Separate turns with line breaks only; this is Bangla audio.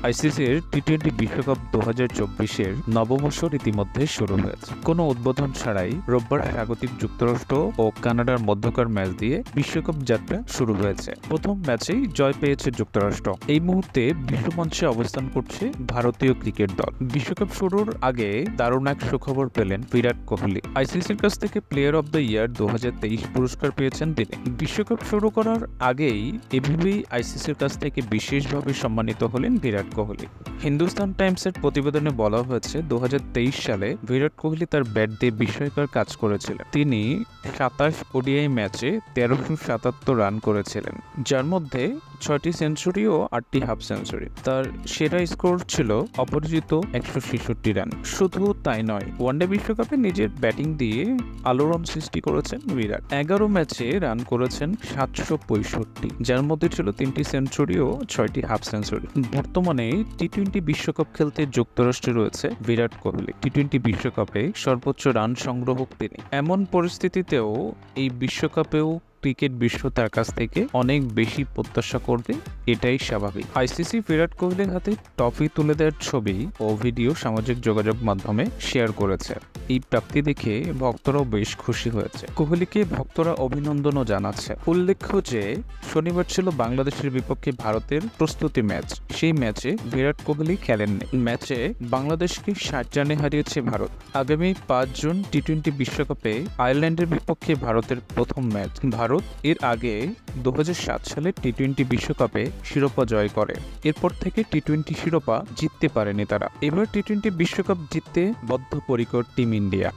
আইসিসির টি-20 বিশ্বকাপ 2024-এর নববর্ষ ইতিমধ্যে শুরু হয়েছে। কোনো উদ্বোধন ছাড়াই রোববার স্বাগতিক যুক্তরাষ্ট্র ও কানাডার মধ্যকার ম্যাচ দিয়ে বিশ্বকাপ যাত্রা শুরু হয়েছে। প্রথম ম্যাচেই জয় পেয়েছে যুক্তরাষ্ট্র। এই মুহূর্তে বিশ্বমঞ্চে অবস্থান করছে ভারতীয় ক্রিকেট দল। বিশ্বকাপ শুরুর আগে দারুণ এক সুখবর পেলেন বিরাট কোহলি। আইসিসির কাছ থেকে প্লেয়ার অব দ্য ইয়ার 2023 পুরস্কার পেয়েছেন তিনি। বিশ্বকাপ শুরু করার আগেই এভাবেই আইসিসির কাছ থেকে বিশেষভাবে সম্মানিত হলেন বিরাট কোহলি। হিন্দুস্তান টাইমসের প্রতিবেদনে বলা হয়েছে 2023 সালে বিরাট কোহলি তার ব্যাট দিয়ে বিস্ময়কর কাজ করেছিলেন। তিনি 27 ওডিআই ম্যাচে 1377 রান করেছিলেন, যার মধ্যে 6টি সেঞ্চুরি ও 8টি হাফ সেঞ্চুরি। তার সেরা স্কোর ছিল অপরিচিত 166 রান। শুধু তাই নয়, ওয়ানডে বিশ্বকাপে নিজের ব্যাটিং দিয়ে আলোড়ন সৃষ্টি করেছেন বিরাট। 11 ম্যাচে রান করেছেন 765, যার মধ্যে ছিল 3টি সেঞ্চুরি ও 6টি হাফ সেঞ্চুরি। বর্তমানে টি-20 বিশ্বকাপ খেলতে যুক্তরাষ্ট্রে রয়েছে বিরাট কোহলি। টি-20 বিশ্বকাপে সর্বোচ্চ রান সংগ্রাহক তিনি। এমন পরিস্থিতিতেও এই বিশ্বকাপেও ক্রিকেট বিশ্ব তার কাছ থেকে অনেক বেশি প্রত্যাশা করবে, এটাই স্বাভাবিক। আইসিসি বিরাট কোহলির হাতে ট্রফি তুলে দেওয়ার ছবি ও ভিডিও সামাজিক যোগাযোগ মাধ্যমে শেয়ার করেছে। এই প্রাপ্তি দেখে ভক্তরাও বেশ খুশি হয়েছে। কোহলিকে ভক্তরা অভিনন্দনও জানাচ্ছে। উল্লেখ্য যে শনিবার ছিল বাংলাদেশের বিপক্ষে ভারতের প্রস্তুতি ম্যাচ। সেই ম্যাচে বিরাট কোহলি খেলেননি। ম্যাচে বাংলাদেশকে 60 রানে হারিয়েছে ভারত। আগামী 5 জুন টি-20 বিশ্বকাপে আয়ারল্যান্ডের বিপক্ষে ভারতের প্রথম ম্যাচ। ভারত এর আগে 2007 সালে টি-20 বিশ্বকাপে শিরোপা জয় করে। এরপর থেকে টি-20 শিরোপা জিততে পারেনি তারা। এবার টি-20 বিশ্বকাপ জিততে বদ্ধপরিকর টিম ইন্ডিয়া।